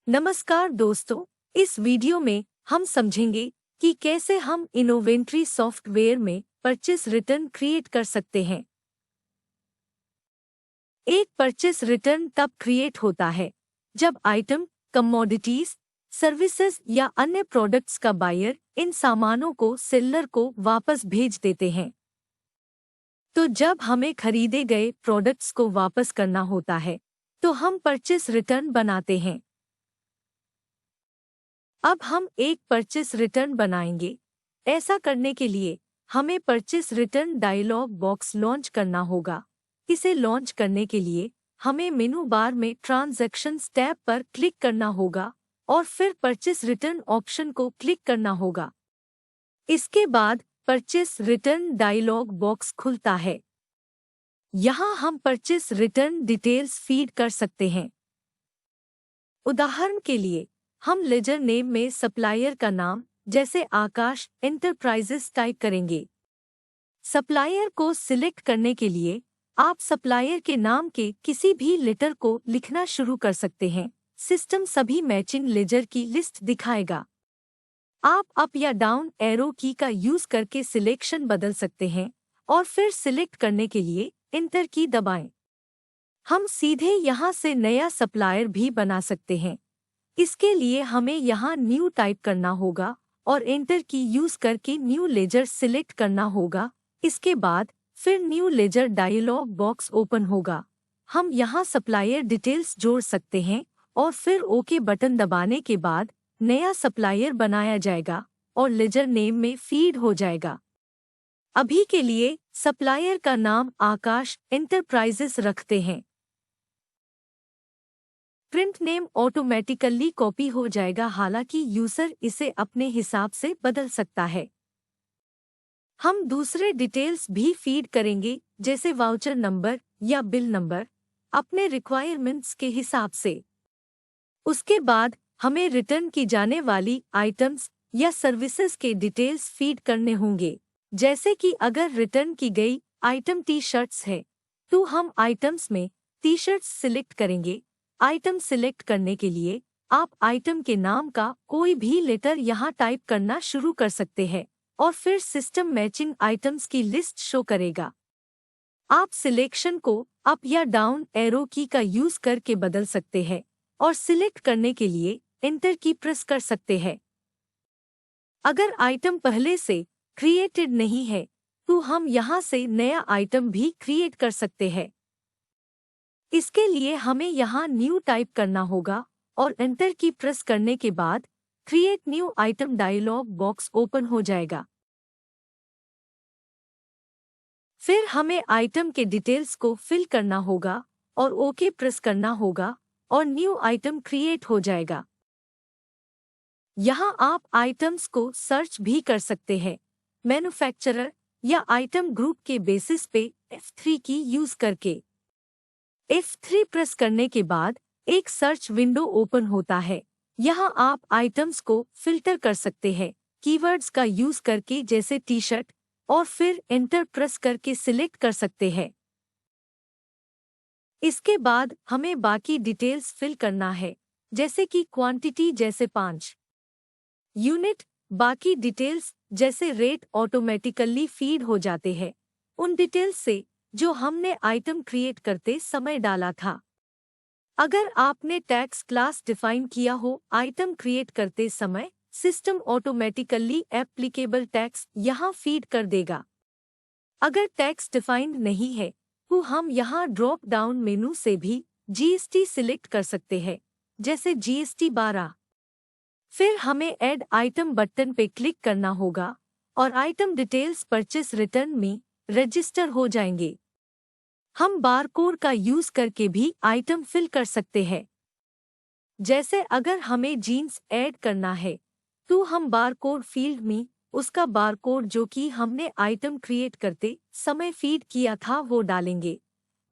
नमस्कार दोस्तों, इस वीडियो में हम समझेंगे कि कैसे हम इनोवेंटरी सॉफ्टवेयर में परचेस रिटर्न क्रिएट कर सकते हैं। एक परचेस रिटर्न तब क्रिएट होता है जब आइटम, कमोडिटीज, सर्विसेज या अन्य प्रोडक्ट्स का बायर इन सामानों को सेलर को वापस भेज देते हैं। तो जब हमें खरीदे गए प्रोडक्ट्स को वापस करना होता है तो हम परचेस रिटर्न बनाते हैं। अब हम एक परचेस रिटर्न बनाएंगे। ऐसा करने के लिए हमें purchase return dialog box launch करना होगा। इसे लॉन्च करने के लिए हमें मेनू बार में ट्रांजैक्शंस टैब पर क्लिक करना होगा और फिर परचेस रिटर्न ऑप्शन को क्लिक करना होगा। इसके बाद परचेस रिटर्न डायलॉग बॉक्स खुलता है। यहाँ हम परचेस रिटर्न डिटेल्स फीड कर सकते हैं। उदाहरण के लिए हम लेजर नेम में सप्लायर का नाम जैसे आकाश एंटरप्राइजेस टाइप करेंगे। सप्लायर को सिलेक्ट करने के लिए आप सप्लायर के नाम के किसी भी लेटर को लिखना शुरू कर सकते हैं। सिस्टम सभी मैचिंग लेजर की लिस्ट दिखाएगा। आप अप या डाउन एरो की का यूज करके सिलेक्शन बदल सकते हैं और फिर सिलेक्ट करने के लिए एंटर की दबाएं। हम सीधे यहाँ से नया सप्लायर भी बना सकते हैं। इसके लिए हमें यहाँ न्यू टाइप करना होगा और एंटर की यूज करके न्यू लेजर सिलेक्ट करना होगा। इसके बाद फिर new ledger dialog box open होगा। हम यहाँ सप्लायर डिटेल्स जोड़ सकते हैं और फिर ओके बटन दबाने के बाद नया सप्लायर बनाया जाएगा और लेजर नेम में फीड हो जाएगा। अभी के लिए सप्लायर का नाम आकाश एंटरप्राइजेस रखते हैं। प्रिंट नेम ऑटोमेटिकली कॉपी हो जाएगा, हालांकि यूजर इसे अपने हिसाब से बदल सकता है। हम दूसरे डिटेल्स भी फीड करेंगे जैसे वाउचर नंबर या बिल नंबर अपने रिक्वायरमेंट्स के हिसाब से। उसके बाद हमें रिटर्न की जाने वाली आइटम्स या सर्विसेज के डिटेल्स फीड करने होंगे। जैसे कि अगर रिटर्न की गई आइटम टी शर्ट्स है तो हम आइटम्स में टी शर्ट्स सिलेक्ट करेंगे। आइटम सिलेक्ट करने के लिए आप आइटम के नाम का कोई भी लेटर यहाँ टाइप करना शुरू कर सकते हैं और फिर सिस्टम मैचिंग आइटम्स की लिस्ट शो करेगा। आप सिलेक्शन को अप या डाउन एरो की का यूज करके बदल सकते हैं और सिलेक्ट करने के लिए एंटर की प्रेस कर सकते हैं। अगर आइटम पहले से क्रिएटेड नहीं है तो हम यहाँ से नया आइटम भी क्रिएट कर सकते हैं। इसके लिए हमें यहाँ न्यू टाइप करना होगा और एंटर की प्रेस करने के बाद create new item dialog box open हो जाएगा। फिर हमें आइटम के डिटेल्स को फिल करना होगा और ओके प्रेस करना होगा और न्यू आइटम क्रिएट हो जाएगा। यहाँ आप आइटम्स को सर्च भी कर सकते हैं मैन्युफैक्चरर या आइटम ग्रुप के बेसिस पे F3 की यूज करके। F3 प्रेस करने के बाद एक सर्च विंडो ओपन होता है। यहाँ आप आइटम्स को फिल्टर कर सकते हैं कीवर्ड्स का यूज करके जैसे टी शर्ट और फिर एंटर प्रेस करके सिलेक्ट कर सकते हैं। इसके बाद हमें बाकी डिटेल्स फिल करना है जैसे कि क्वांटिटी जैसे 5 यूनिट। बाकी डिटेल्स जैसे रेट ऑटोमेटिकली फीड हो जाते हैं उन डिटेल्स से जो हमने आइटम क्रिएट करते समय डाला था। अगर आपने टैक्स क्लास डिफाइन किया हो आइटम क्रिएट करते समय, सिस्टम ऑटोमेटिकली एप्लीकेबल टैक्स यहाँ फीड कर देगा। अगर टैक्स डिफाइंड नहीं है तो हम यहाँ ड्रॉप डाउन मेनू से भी जीएसटी सिलेक्ट कर सकते हैं जैसे जीएसटी 12। फिर हमें ऐड आइटम बटन पे क्लिक करना होगा और आइटम डिटेल्स परचेस रिटर्न में रजिस्टर हो जाएंगे। हम बारकोड का यूज करके भी आइटम फिल कर सकते हैं। जैसे अगर हमें जीन्स ऐड करना है तो हम बारकोड फील्ड में उसका बारकोड जो कि हमने आइटम क्रिएट करते समय फीड किया था वो डालेंगे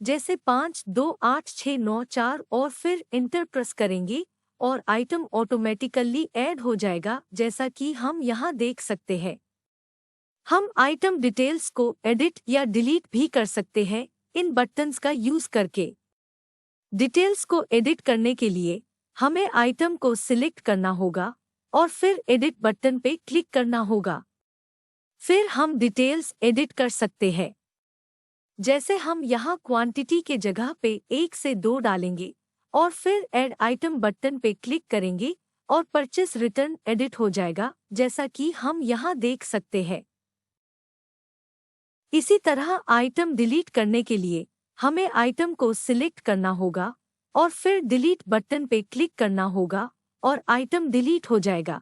जैसे 528694 और फिर एंटर प्रेस करेंगे और आइटम ऑटोमेटिकली ऐड हो जाएगा जैसा कि हम यहाँ देख सकते हैं। हम आइटम डिटेल्स को एडिट या डिलीट भी कर सकते हैं इन बटन्स का यूज करके। डिटेल्स को एडिट करने के लिए हमें आइटम को सिलेक्ट करना होगा और फिर एडिट बटन पे क्लिक करना होगा। फिर हम डिटेल्स एडिट कर सकते हैं। जैसे हम यहाँ क्वांटिटी के जगह पे 1 से 2 डालेंगे और फिर ऐड आइटम बटन पे क्लिक करेंगे और परचेस रिटर्न एडिट हो जाएगा, जैसा कि हम यहाँ देख सकते हैं। इसी तरह आइटम डिलीट करने के लिए हमें आइटम को सिलेक्ट करना होगा और फिर डिलीट बटन पे क्लिक करना होगा और आइटम डिलीट हो जाएगा।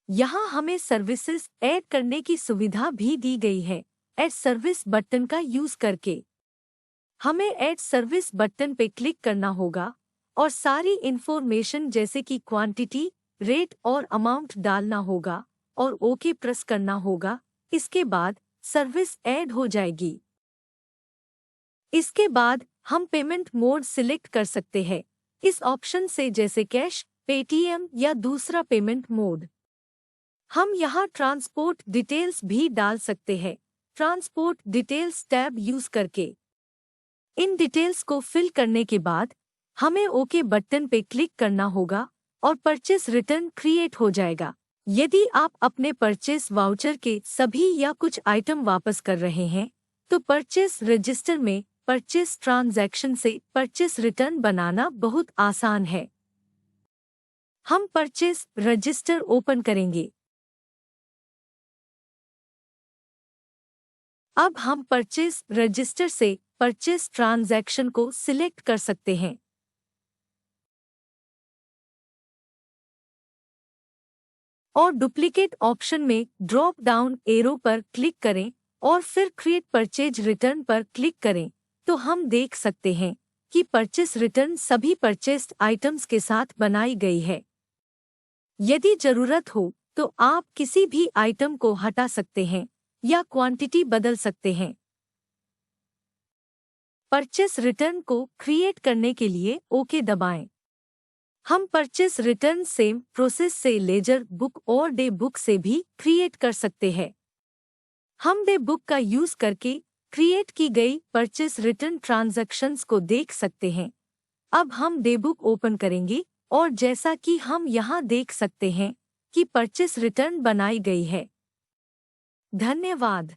यहाँ हमें सर्विसेज ऐड करने की सुविधा भी दी गई है। ऐड सर्विस बटन का यूज करके हमें ऐड सर्विस बटन पे क्लिक करना होगा और सारी इंफॉर्मेशन जैसे कि क्वांटिटी, रेट और अमाउंट डालना होगा और ओके प्रेस करना होगा। इसके बाद सर्विस ऐड हो जाएगी। इसके बाद हम पेमेंट मोड सिलेक्ट कर सकते हैं इस ऑप्शन से, जैसे कैश, पेटीएम या दूसरा पेमेंट मोड। हम यहाँ ट्रांसपोर्ट डिटेल्स भी डाल सकते हैं ट्रांसपोर्ट डिटेल्स टैब यूज करके। इन डिटेल्स को फिल करने के बाद हमें ओके बटन पे क्लिक करना होगा और परचेस रिटर्न क्रिएट हो जाएगा। यदि आप अपने परचेस वाउचर के सभी या कुछ आइटम वापस कर रहे हैं तो परचेस रजिस्टर में परचेस ट्रांजैक्शन से परचेस रिटर्न बनाना बहुत आसान है। हम परचेस रजिस्टर ओपन करेंगे। अब हम परचेस रजिस्टर से परचेस ट्रांजैक्शन को सिलेक्ट कर सकते हैं। और डुप्लीकेट ऑप्शन में ड्रॉप डाउन एरो पर क्लिक करें और फिर क्रिएट परचेज रिटर्न पर क्लिक करें तो हम देख सकते हैं कि परचेस रिटर्न सभी परचेस्ड आइटम्स के साथ बनाई गई है। यदि जरूरत हो तो आप किसी भी आइटम को हटा सकते हैं या क्वांटिटी बदल सकते हैं। परचेस रिटर्न को क्रिएट करने के लिए ओके दबाएं। हम परचेस रिटर्न सेम प्रोसेस से लेजर बुक और डे बुक से भी क्रिएट कर सकते हैं। हम डे बुक का यूज करके क्रिएट की गई परचेस रिटर्न ट्रांजैक्शंस को देख सकते हैं। अब हम डे बुक ओपन करेंगे और जैसा कि हम यहाँ देख सकते हैं कि परचेस रिटर्न बनाई गई है। धन्यवाद।